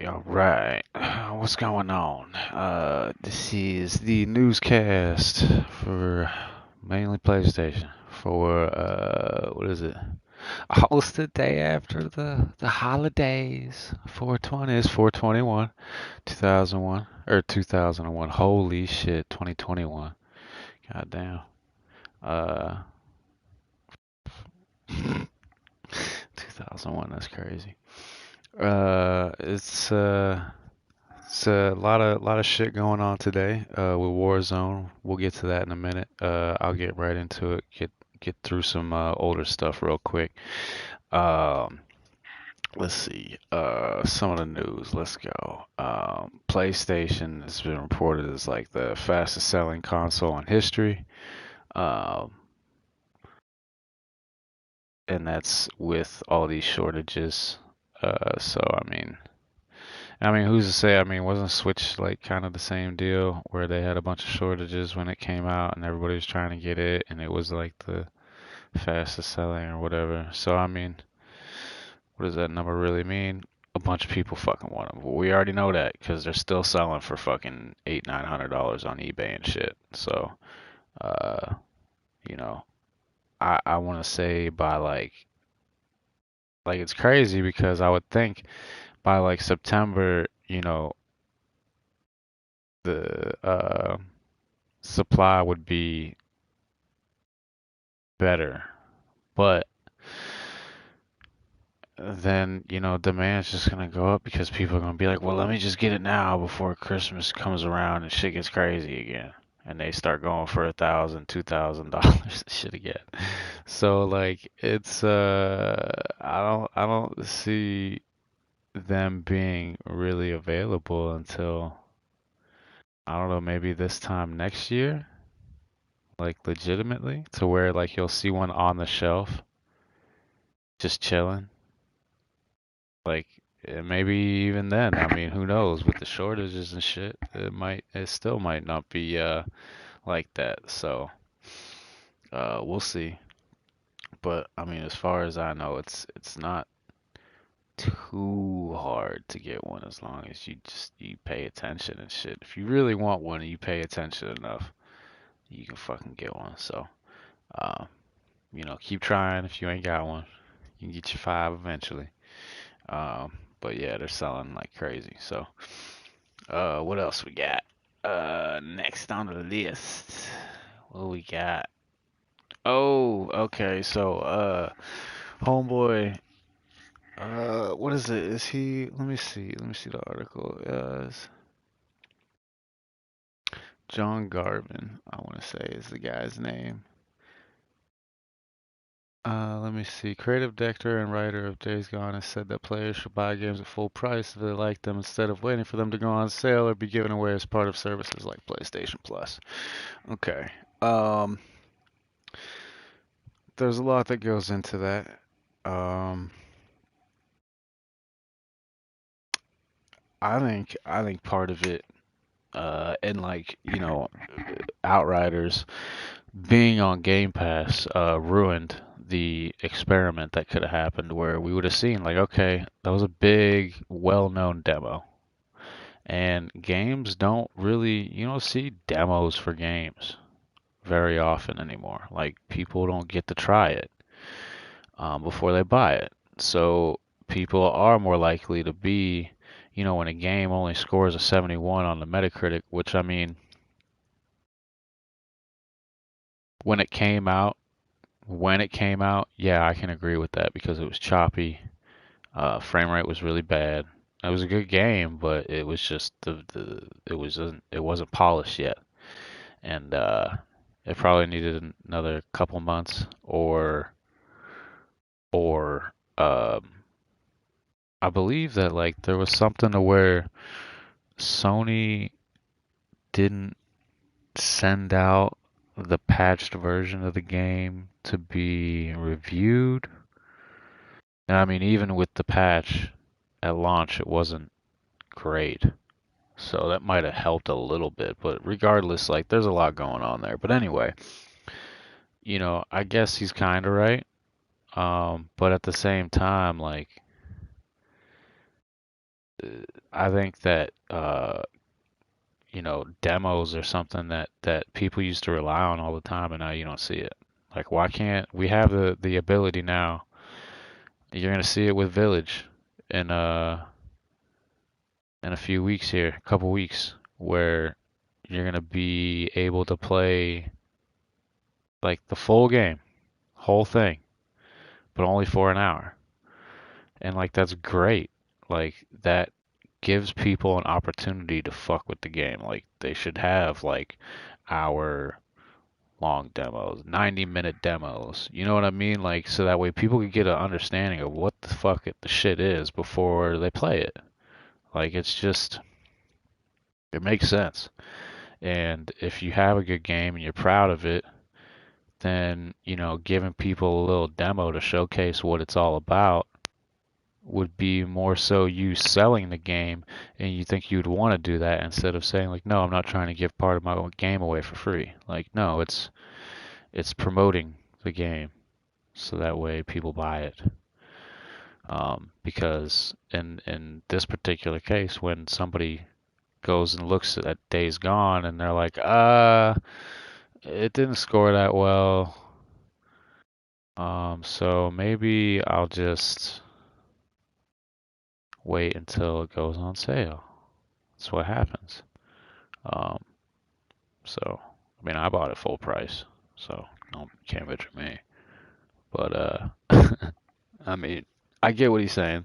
All right, what's going on? This is the newscast for mainly PlayStation for what is it? Almost the day after the holidays. 420 is 421, 2001 or 2001. Holy shit, 2021. Goddamn. Uh, 2001. That's crazy. It's a lot of shit going on today with Warzone. We'll get to that in a minute. I'll get right into it. Get through some older stuff real quick. Um, let's see. Some of the news. Let's go. PlayStation has been reported as like the fastest selling console in history. Um, and that's with all these shortages. So I mean, who's to say? I mean, wasn't Switch like kind of the same deal where they had a bunch of shortages when it came out and everybody was trying to get it and it was like the fastest selling or whatever. So, I mean, what does that number really mean? A bunch of people fucking want them. But we already know that because they're still selling for fucking $800-900 on eBay and shit. So, uh, you know, I want to say by like it's crazy because I would think by like September, the supply would be better. But then, demand's just gonna go up because people are gonna be like, well, let me just get it now before Christmas comes around and shit gets crazy again. And they start going for $1,000, $2,000 shit again. So like it's I don't see them being really available until I don't know, maybe this time next year, like legitimately, to where like you'll see one on the shelf just chilling. Like maybe even then, I mean, who knows? With the shortages and shit, it still might not be like that. So we'll see. But I mean, as far as I know, it's not too hard to get one as long as you pay attention and shit. If you really want one and you pay attention enough, you can fucking get one. So uh, keep trying. If you ain't got one, you can get your five eventually. But yeah, they're selling like crazy. So. What else we got? Next on the list, what we got? Oh, okay. So, homeboy, what is it? Is he? Let me see. Let me see the article. It's John Garvin, I want to say is the guy's name. Let me see. Creative director and writer of Days Gone has said that players should buy games at full price if they like them instead of waiting for them to go on sale or be given away as part of services like PlayStation Plus. Okay. Um, there's a lot that goes into that. Um, I think part of it, and like Outriders being on Game Pass, ruined the experiment that could have happened where we would have seen like, okay, that was a big, well-known demo, and games don't really, you don't see demos for games very often anymore. Like people don't get to try it before they buy it. So people are more likely to be, when a game only scores a 71 on the Metacritic, which I mean, when it came out, yeah, I can agree with that because it was choppy. Frame rate was really bad. It was a good game, but it was just it wasn't polished yet, and it probably needed another couple months or I believe that like there was something to where Sony didn't send out the patched version of the game to be reviewed. And I mean, even with the patch at launch, it wasn't great. So that might have helped a little bit. But regardless, like, there's a lot going on there. But anyway, I guess he's kind of right. But at the same time, like, I think that demos are something that people used to rely on all the time, and now you don't see it. Like, why can't we have the ability now? You're gonna see it with Village in in a few weeks here, a couple weeks, where you're gonna be able to play like the full game, whole thing, but only for an hour. And like that's great. Like that gives people an opportunity to fuck with the game. Like they should have like hour long demos, 90-minute demos. You know what I mean? Like so that way people can get an understanding of what the fuck the shit is before they play it. Like it's just it makes sense. And if you have a good game and you're proud of it, then, giving people a little demo to showcase what it's all about would be more so you selling the game, and you think you'd want to do that instead of saying like, no, I'm not trying to give part of my own game away for free. Like, no, it's promoting the game so that way people buy it. Because in this particular case, when somebody goes and looks at Days Gone and they're like, it didn't score that well. So maybe I'll just wait until it goes on sale. That's what happens. Um, so I mean, I bought it full price, so no, can't bitch at me. But I mean, I get what he's saying,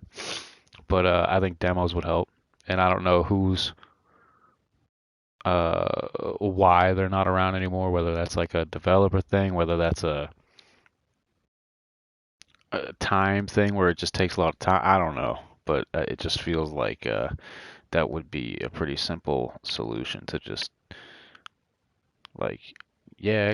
but I think demos would help, and I don't know why they're not around anymore. Whether that's like a developer thing, whether that's a time thing where it just takes a lot of time. I don't know, but it just feels like that would be a pretty simple solution to just like, yeah,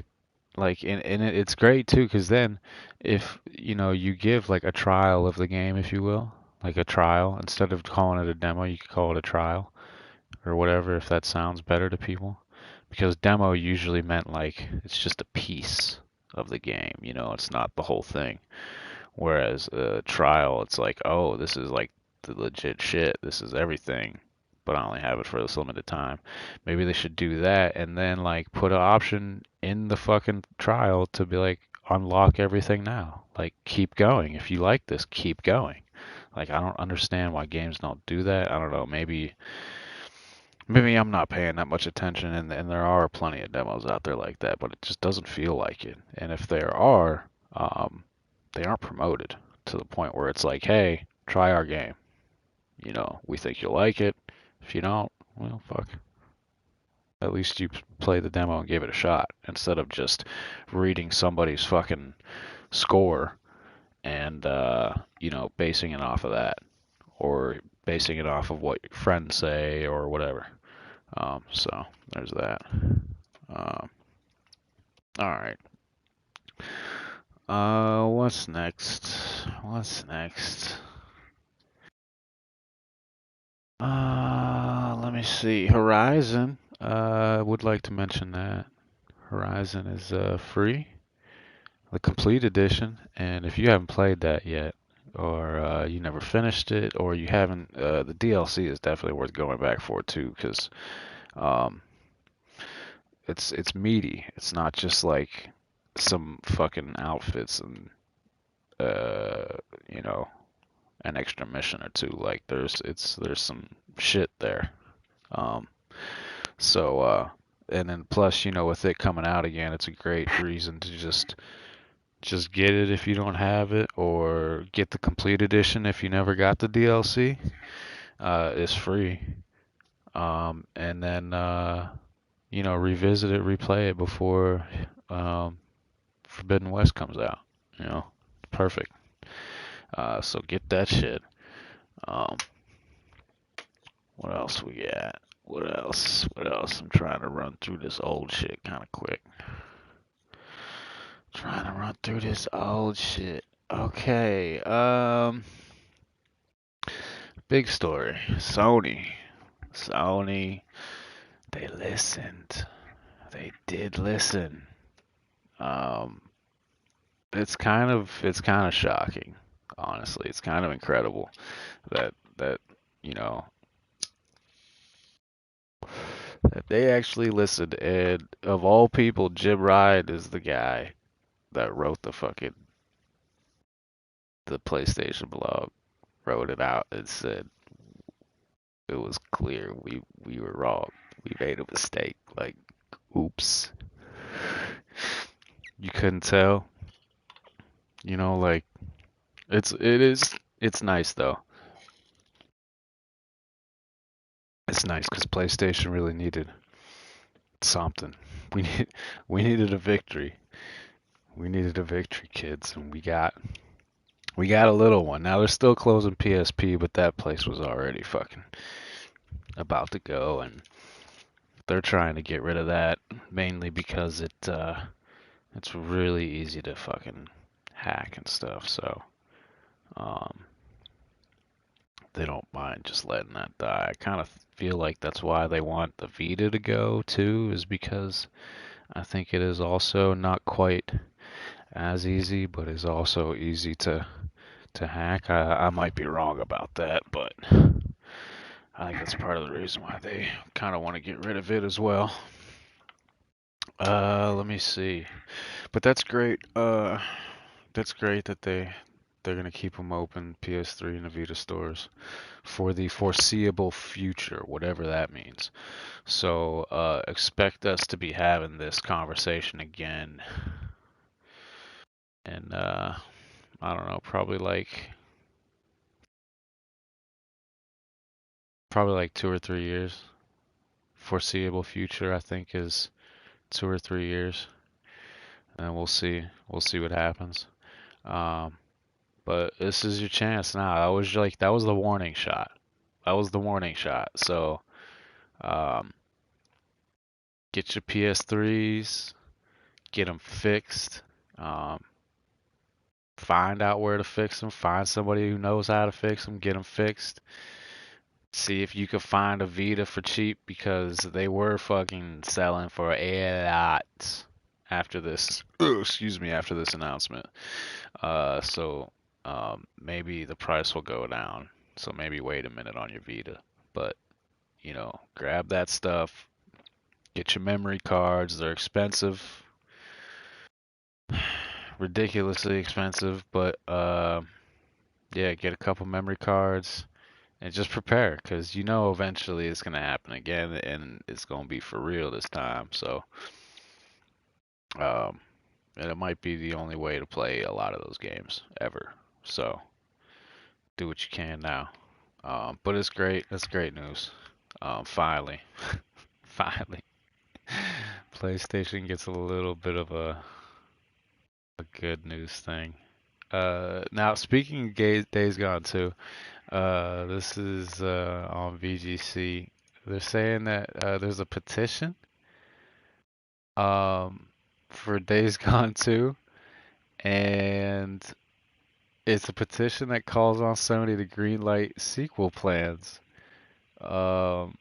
like, and it's great too, because then if you give like a trial of the game, if you will, like a trial instead of calling it a demo, you could call it a trial or whatever if that sounds better to people. Because demo usually meant like it's just a piece of the game, it's not the whole thing. Whereas a trial, it's like, oh, this is like the legit shit. This is everything, but I only have it for this limited time. Maybe they should do that and then like put an option in the fucking trial to be like unlock everything now. Like keep going. If you like this, keep going. Like I don't understand why games don't do that. I don't know. Maybe I'm not paying that much attention, and there are plenty of demos out there like that, but it just doesn't feel like it. And if there are, they aren't promoted to the point where it's like, hey, try our game. We think you'll like it. If you don't, well, fuck. At least you play the demo and gave it a shot instead of just reading somebody's fucking score and, basing it off of that or basing it off of what your friends say or whatever. So there's that. Um, all right. What's next? What's next? Let me see. Horizon. Would like to mention that Horizon is free, the complete edition, and if you haven't played that yet, or you never finished it, or you haven't, the DLC is definitely worth going back for too, because um, it's meaty. It's not just like some fucking outfits and uh, you know, an extra mission or two. Like there's some shit there. Um, so and then plus, with it coming out again, it's a great reason to just get it if you don't have it, or get the complete edition if you never got the DLC. It's free. And then revisit it, replay it before Forbidden West comes out. Perfect. So get that shit. Um, what else we got? What else? What else? I'm trying to run through this old shit kind of quick. Trying to run through this old shit. Okay. Big story. Sony. They listened. They did listen. Um, it's kind of shocking, honestly. It's kind of incredible that That they actually listened, and of all people, Jim Ryan is the guy that wrote the PlayStation blog, wrote it out and said it was clear we were wrong. We made a mistake. Like, oops. You couldn't tell. Like it's nice though. It's nice because PlayStation really needed something. We need we needed a victory. We needed a victory, kids, and we got a little one. Now they're still closing PSP, but that place was already fucking about to go, and they're trying to get rid of that mainly because it's really easy to fucking hack and stuff. So um, they don't mind just letting that die. I kind of feel like that's why they want the Vita to go too, is because I think it is also not quite as easy, but is also easy to hack. I might be wrong about that, but I think that's part of the reason why they kind of want to get rid of it as well. Let me see. But that's great. That's great that they're gonna keep them open, PS3 and the Vita stores, for the foreseeable future, whatever that means. So expect us to be having this conversation again, and I don't know, probably like 2 or 3 years. Foreseeable future, I think, is 2 or 3 years, and we'll see what happens. Um, but this is your chance now. That was the warning shot. That was the warning shot. So um, get your PS3s, get them fixed. Um, find out where to fix them. Find somebody who knows how to fix them. Get them fixed. See if you can find a Vita for cheap because they were fucking selling for a lot after this. Excuse me, after this announcement. So maybe the price will go down. So maybe wait a minute on your Vita. But grab that stuff. Get your memory cards. They're expensive, ridiculously expensive. But yeah, get a couple memory cards. And just prepare, because eventually it's going to happen again, and it's going to be for real this time. So, um, and it might be the only way to play a lot of those games ever. So, do what you can now. But it's great. That's great news. Finally, finally, PlayStation gets a little bit of a good news thing. Now speaking of Days Gone 2. This is on VGC. They're saying that there's a petition um, for Days Gone 2, and it's a petition that calls on Sony to greenlight sequel plans. Um,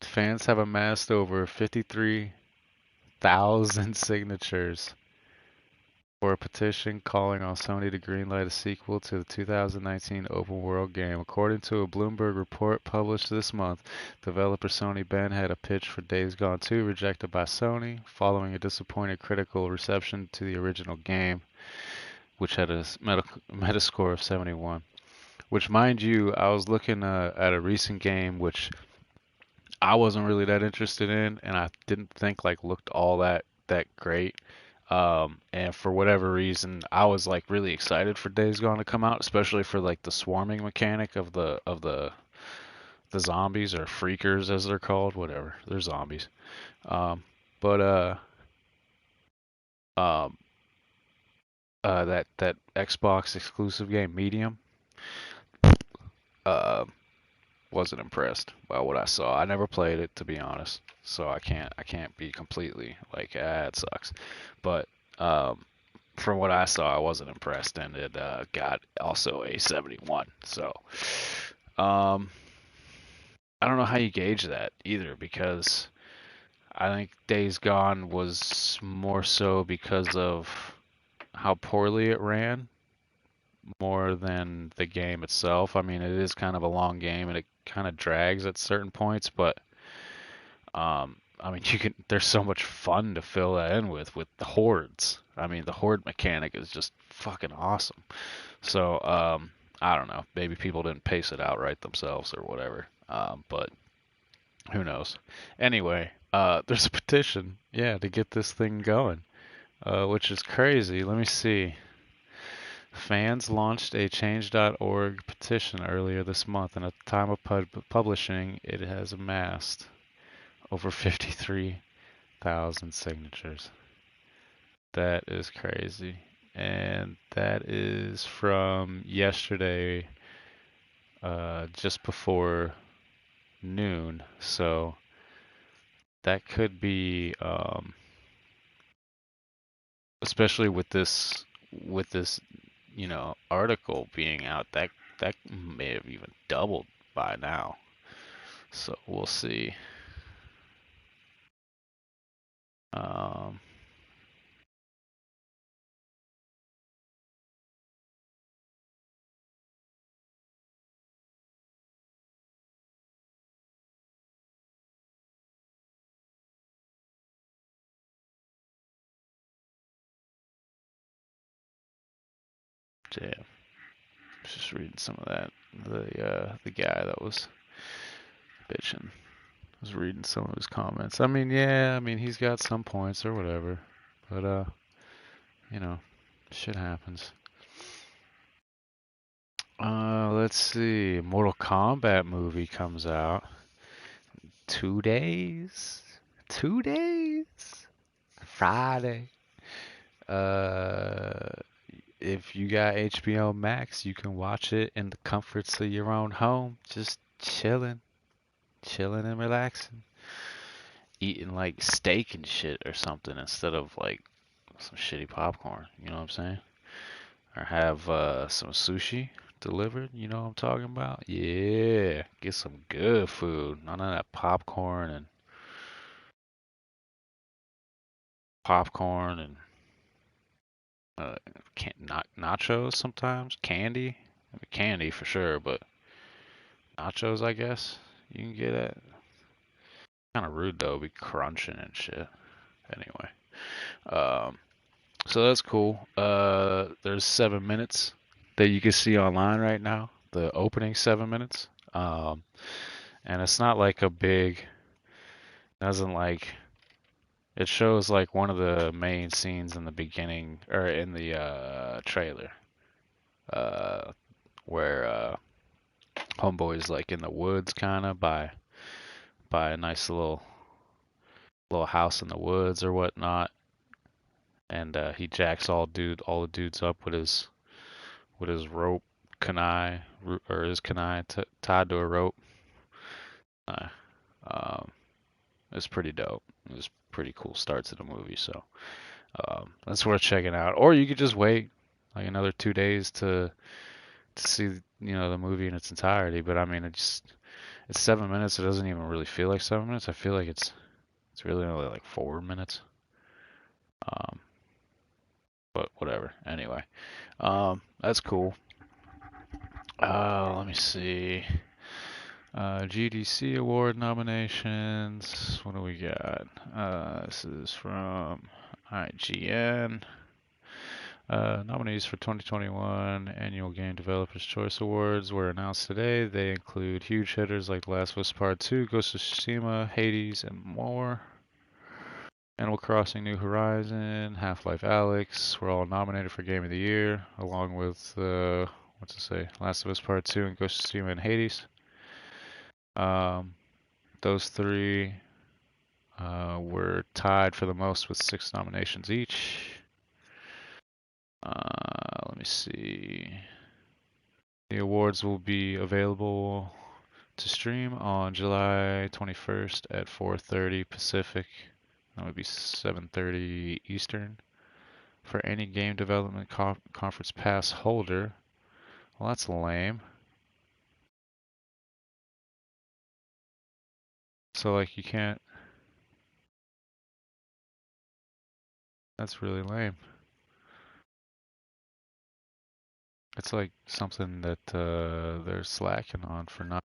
Fans have amassed over 53,000 signatures for a petition calling on Sony to greenlight a sequel to the 2019 open world game. According to a Bloomberg report published this month, developer Sony Bend had a pitch for Days Gone 2 rejected by Sony following a disappointing critical reception to the original game, which had a Metascore of 71. Which, mind you, I was looking at a recent game which I wasn't really that interested in, and I didn't think looked all that great. And for whatever reason, I was really excited for Days Gone to come out, especially for the swarming mechanic of the zombies, or freakers as they're called, whatever. They're zombies. But um, that Xbox exclusive game, Medium, uh, wasn't impressed by what I saw. I never played it, to be honest, so I can't be completely it sucks. But from what I saw, I wasn't impressed, and it got also a 71. So um, I don't know how you gauge that either, because I think Days Gone was more so because of how poorly it ran, more than the game itself. I mean, it is kind of a long game, and it kind of drags at certain points, but I mean, you can. There's so much fun to fill that in with the hordes. I mean, the horde mechanic is just fucking awesome. So, I don't know. Maybe people didn't pace it out right themselves or whatever. But who knows? Anyway, there's a petition, yeah, to get this thing going, which is crazy. Let me see. Fans launched a Change.org petition earlier this month, and at the time of publishing, it has amassed over 53,000 signatures. That is crazy. And that is from yesterday, just before noon. So that could be, especially with this, article being out, that may have even doubled by now. So we'll see. Um, Damn, just reading some of that. The guy that was bitching was reading some of his comments. I mean, yeah, I mean he's got some points or whatever, but you know, shit happens. Let's see. Mortal Kombat movie comes out 2 days. 2 days. Friday. Uh, if you got HBO Max, you can watch it in the comforts of your own home, just chilling and relaxing, eating like steak and shit or something instead of like some shitty popcorn. You know what I'm saying? Or have some sushi delivered. You know what I'm talking about? Yeah, get some good food. None of that popcorn and uh, not nachos sometimes, candy. I mean, candy for sure, but nachos, I guess you can get it. Kind of rude though, be crunching and shit. Anyway, um, so that's cool. There's 7 minutes that you can see online right now. The opening 7 minutes. And it's not like a big. Doesn't like. It shows like one of the main scenes in the beginning or in the trailer, uh, where Homeboy's like in the woods, kind of by a nice little house in the woods or whatnot, and he jacks all the dudes up with his rope kunai or his kunai tied to a rope. Uh, um, it's pretty dope. It was pretty cool start to the movie, so that's worth checking out. Or you could just wait like another 2 days to see the movie in its entirety. But I mean, it's 7 minutes. It doesn't even really feel like 7 minutes. I feel like it's really only like 4 minutes. Um, but whatever. Anyway, that's cool. Let me see. GDC Award Nominations. What do we got? This is from IGN. Nominees for 2021 Annual Game Developers Choice Awards were announced today. They include huge hitters like The Last of Us Part 2, Ghost of Tsushima, Hades, and more. Animal Crossing New Horizon, Half-Life Alyx were all nominated for Game of the Year, along with, Last of Us Part 2 and Ghost of Tsushima and Hades. Those three were tied for the most with 6 nominations each. Let me see. The awards will be available to stream on July 21st at 4:30 Pacific. That would be 7:30 Eastern. For any game development conference pass holder. Well, that's lame. So like you can't. That's really lame. It's like something that they're slacking on for not.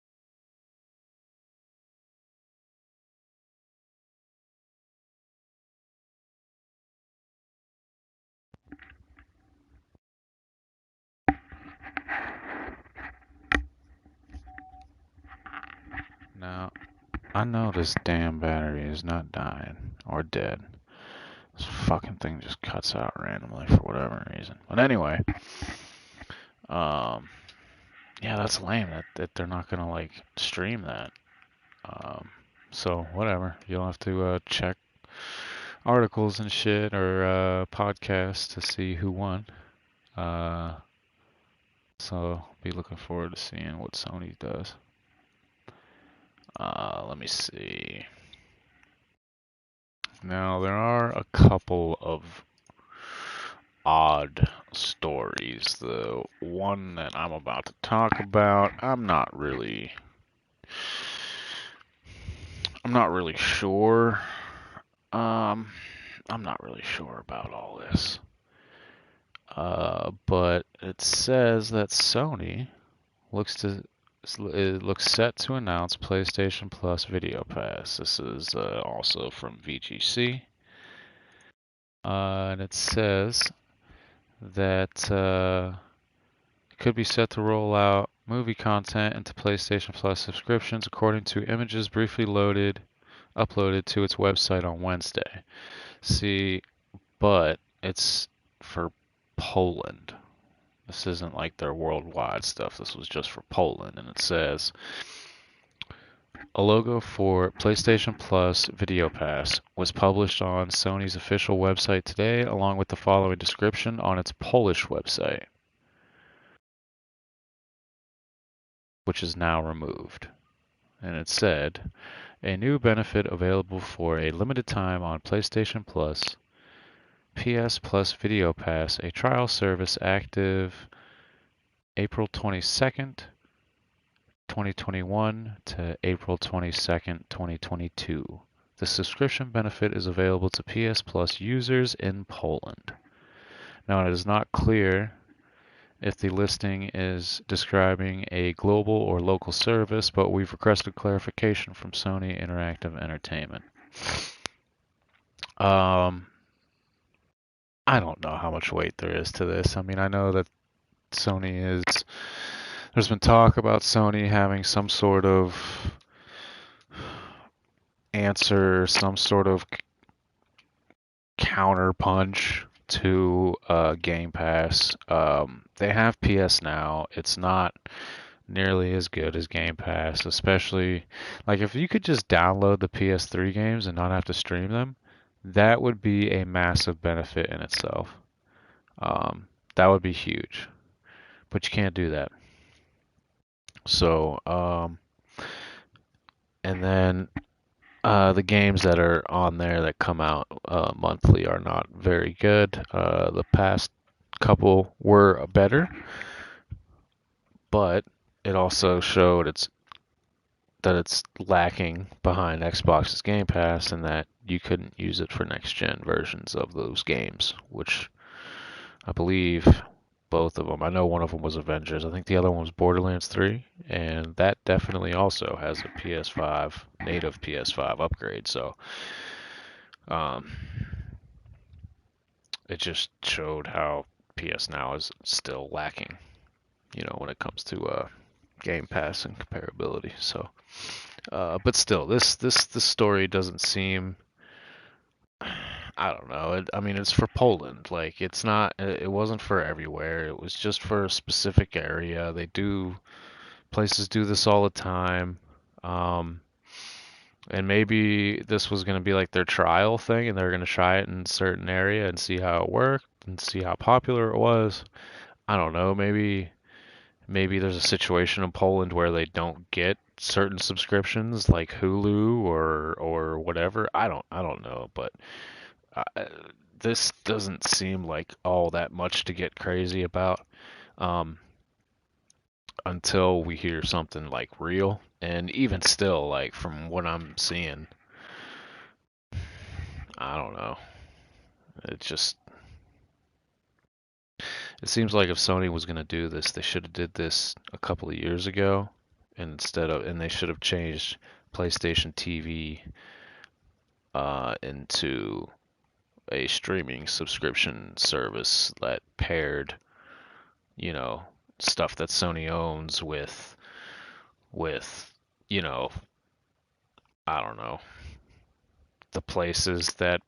Now, I know this damn battery is not dying or dead. This fucking thing just cuts out randomly for whatever reason. But anyway, yeah, that's lame that they're not gonna like stream that. So whatever. You'll have to check articles and shit or podcasts to see who won. So be looking forward to seeing what Sony does. Let me see. Now there are a couple of odd stories. The one that I'm about to talk about, I'm not really sure. I'm not really sure about all this. But it says that Sony looks set to announce PlayStation Plus Video Pass. This is also from VGC. And it says that it could be set to roll out movie content into PlayStation Plus subscriptions according to images briefly uploaded to its website on Wednesday. See, but it's for Poland. This isn't like their worldwide stuff. This was just for Poland. And it says, a logo for PlayStation Plus Video Pass was published on Sony's official website today, along with the following description on its Polish website, which is now removed. And it said, a new benefit available for a limited time on PlayStation Plus, PS Plus Video Pass, a trial service active April 22nd, 2021 to April 22nd, 2022. The subscription benefit is available to PS Plus users in Poland. Now, it is not clear if the listing is describing a global or local service, but we've requested clarification from Sony Interactive Entertainment. I don't know how much weight there is to this. I mean, I know that there's been talk about Sony having some sort of answer, some sort of counterpunch to Game Pass. They have PS Now. It's not nearly as good as Game Pass, especially like if you could just download the PS3 games and not have to stream them, that would be a massive benefit in itself. That would be huge, but you can't do that. So, and then the games that are on there that come out monthly are not very good. The past couple were better, but it also showed that it's lacking behind Xbox's Game Pass and that you couldn't use it for next-gen versions of those games, which I believe both of them. I know one of them was Avengers. I think the other one was Borderlands 3, and that definitely also has a PS5, native PS5 upgrade. So it just showed how PS Now is still lacking, when it comes to Game Pass and comparability. So, but still, this story doesn't seem. I don't know. I mean, it's for Poland. Like, it's not. It wasn't for everywhere. It was just for a specific area. Places do this all the time. And maybe this was going to be like their trial thing, and they're going to try it in a certain area and see how it worked and see how popular it was. I don't know. Maybe there's a situation in Poland where they don't get certain subscriptions like Hulu or whatever. I don't know, but this doesn't seem like all that much to get crazy about until we hear something like real. And even still, like from what I'm seeing, I don't know. It seems like if Sony was going to do this, they should have did this a couple of years ago, and they should have changed PlayStation TV into a streaming subscription service that paired, stuff that Sony owns with, I don't know, the places that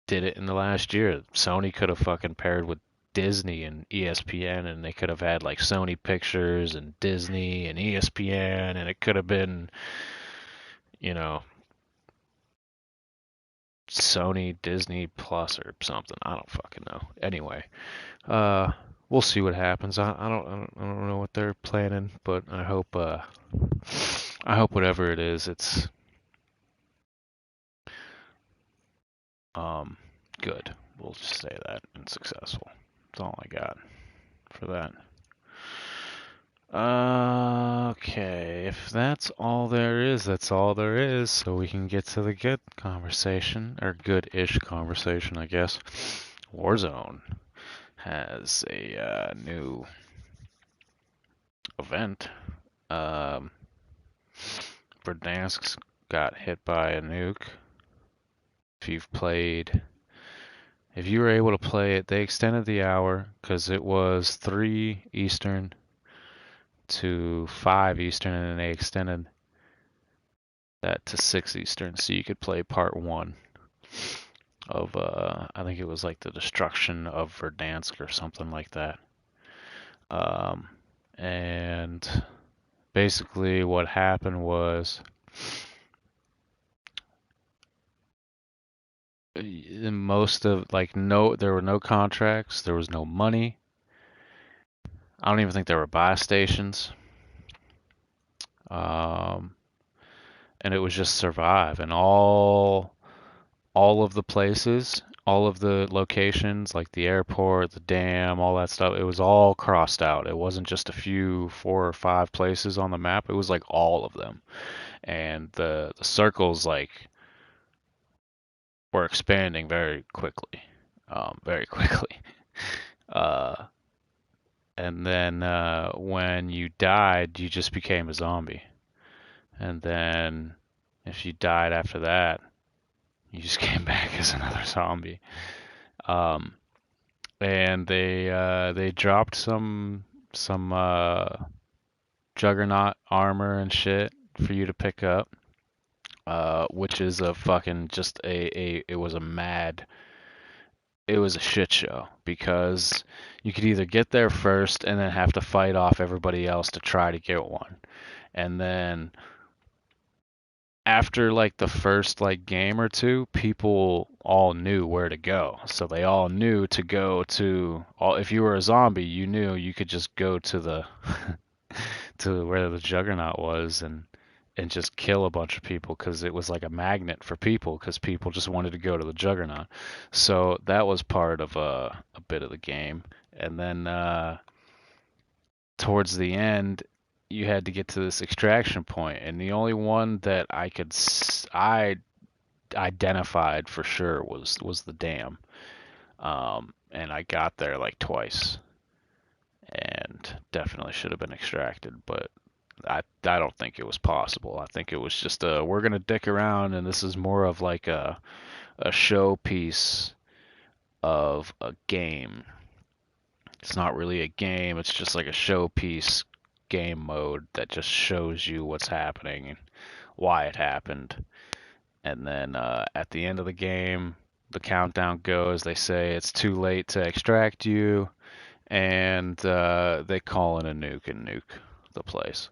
did it in the last year. Sony could have fucking paired with Disney and ESPN, and they could have had like Sony Pictures and Disney and ESPN, and it could have been, you know, Sony Disney Plus or something. I don't fucking know. Anyway, uh, we'll see what happens. I don't know what they're planning, but I hope whatever it is, it's um good. We'll just say that, and successful. That's all I got for that. Okay, if that's all there is, that's all there is. So we can get to the good conversation, or good-ish conversation, I guess. Warzone has a new event. Um, Verdansk got hit by a nuke. If you were able to play it, they extended the hour because it was 3 Eastern to 5 Eastern, and then they extended that to 6 Eastern, so you could play part 1 of, I think it was like the destruction of Verdansk or something like that. And basically what happened was there were no contracts, there was no money. I don't even think there were buy stations. And it was just survive, and all of the places, all of the locations, like the airport, the dam, all that stuff, it was all crossed out. It wasn't just a few, 4 or 5 places on the map. It was like all of them. And the circles like were expanding very quickly. Very quickly. Uh, and then when you died, you just became a zombie. And then if you died after that, you just came back as another zombie. And they dropped some Juggernaut armor and shit for you to pick up, which is a fucking just it was a shit show because you could either get there first and then have to fight off everybody else to try to get one, and then after like the first like game or two, people all knew where to go. So they all knew to go to all. If you were a zombie, you knew you could just go to the to where the Juggernaut was and just kill a bunch of people because it was like a magnet for people because people just wanted to go to the Juggernaut. So that was part of a bit of the game. And then towards the end, you had to get to this extraction point, and the only one that I identified for sure was the dam. And I got there like twice, and definitely should have been extracted, but I don't think it was possible. I think it was just we're gonna dick around, and this is more of like a showpiece of a game. It's not really a game. It's just like a showpiece game mode that just shows you what's happening and why it happened. And then at the end of the game, the countdown goes. They say it's too late to extract you, and they call in a nuke and nuke the place.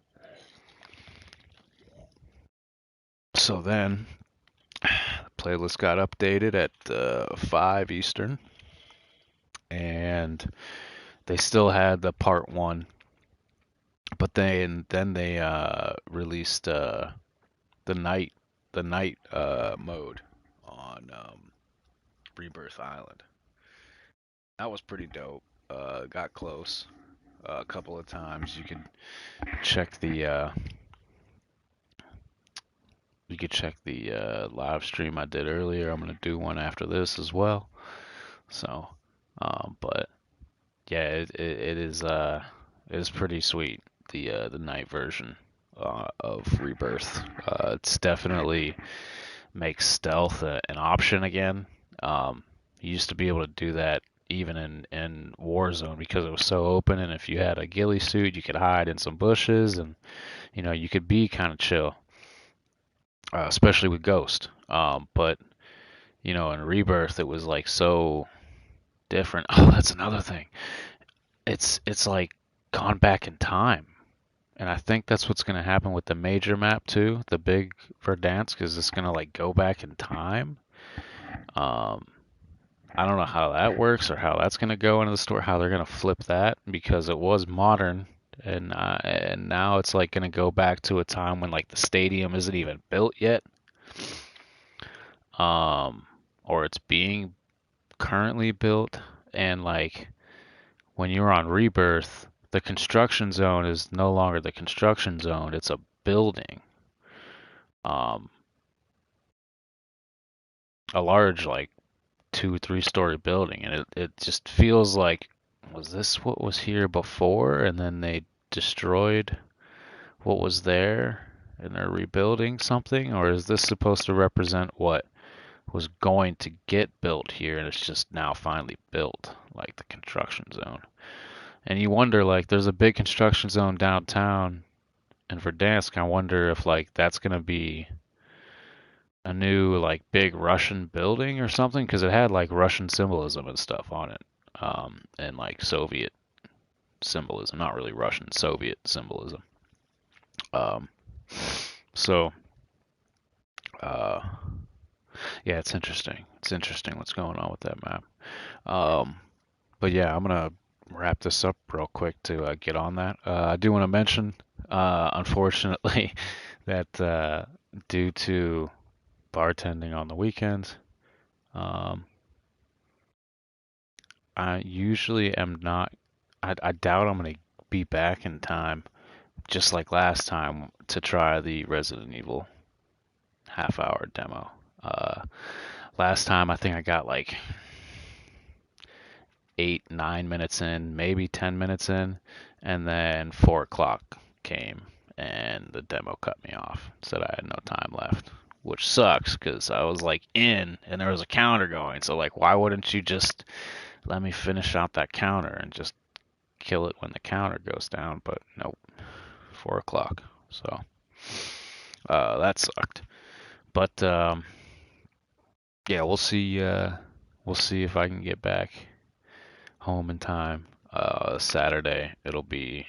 So then the playlist got updated at 5 Eastern, and they still had the part 1, but then they released the night mode on Rebirth Island. That was pretty dope. Got close a couple of times. You could check the live stream I did earlier. I'm gonna do one after this as well. So, but yeah, it is pretty sweet, the night version of Rebirth. It's definitely makes stealth an option again. You used to be able to do that even in Warzone because it was so open, and if you had a ghillie suit, you could hide in some bushes, and you could be kind of chill. especially with Ghost. But you know, in Rebirth, it was like so different. Oh, that's another thing. It's like gone back in time. And I think that's what's going to happen with the major map too, the big Verdansk, because it's going to like go back in time. Um, I don't know how that works or how that's going to go into the story, how they're going to flip that because it was modern and now it's like going to go back to a time when like the stadium isn't even built yet. Or it's being currently built and like when you're on Rebirth, the construction zone is no longer the construction zone, it's a building. Um, a large like 2, 3 story building, and it just feels like, was this what was here before, and then they destroyed what was there, and they're rebuilding something, or is this supposed to represent what was going to get built here, and it's just now finally built, like the construction zone? And you wonder, like, there's a big construction zone downtown in Verdansk. I wonder if like that's gonna be a new like big Russian building or something because it had like Russian symbolism and stuff on it, and like Soviet symbolism, not really Russian, Soviet symbolism. Um, so uh, yeah, it's interesting. It's interesting what's going on with that map. Um, but yeah, I'm gonna wrap this up real quick to get on that. I do want to mention, unfortunately, that due to bartending on the weekends, um, I usually am not. I doubt I'm gonna be back in time, just like last time, to try the Resident Evil half-hour demo. Uh, Last time I think I got like 8, 9 minutes in, maybe 10 minutes in, and then 4 o'clock came and the demo cut me off. Said I had no time left, which sucks because I was like in and there was a counter going. So like, why wouldn't you just let me finish out that counter and just kill it when the counter goes down? But nope, 4 o'clock. So that sucked. But yeah, we'll see. We'll see if I can get back home in time. Saturday, it'll be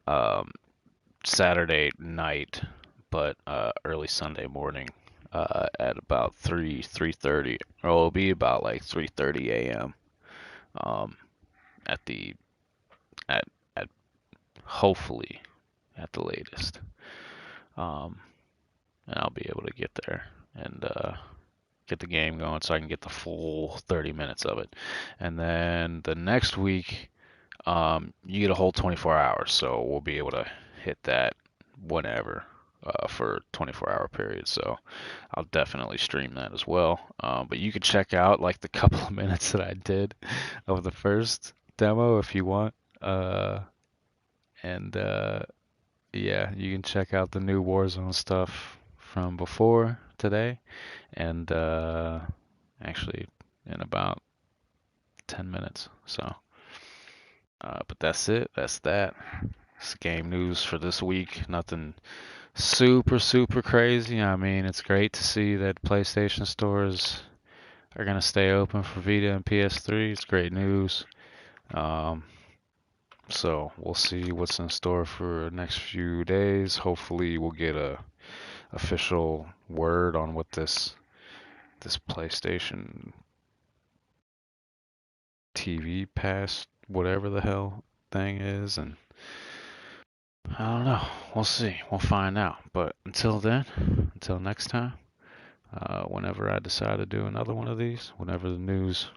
um, Saturday night, but early Sunday morning at about 3:30, or it'll be about like 3:30 a.m. Um, at the at at hopefully at the latest. Um, and I'll be able to get there and get the game going so I can get the full 30 minutes of it. And then the next week, you get a whole 24 hours, so we'll be able to hit that whenever for 24-hour period. So I'll definitely stream that as well. But you could check out like the couple of minutes that I did of the first demo if you want. And yeah, you can check out the new Warzone stuff from before today, and actually in about 10 minutes. So, but that's it. That's that. It's game news for this week. Nothing super crazy. I mean, it's great to see that PlayStation stores are gonna stay open for Vita and PS3. It's great news. So we'll see what's in store for the next few days. Hopefully, we'll get a official word on what this PlayStation TV Pass, whatever the hell thing is, and I don't know. We'll see. We'll find out. But until then, until next time, whenever I decide to do another one of these, whenever the news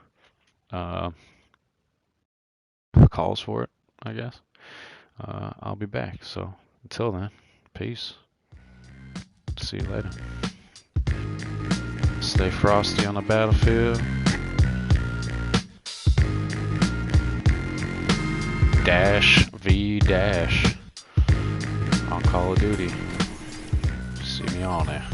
calls for it, I guess, I'll be back. So until then, peace. See you later. Stay frosty on the battlefield. Dash V dash on Call of Duty. See me on there.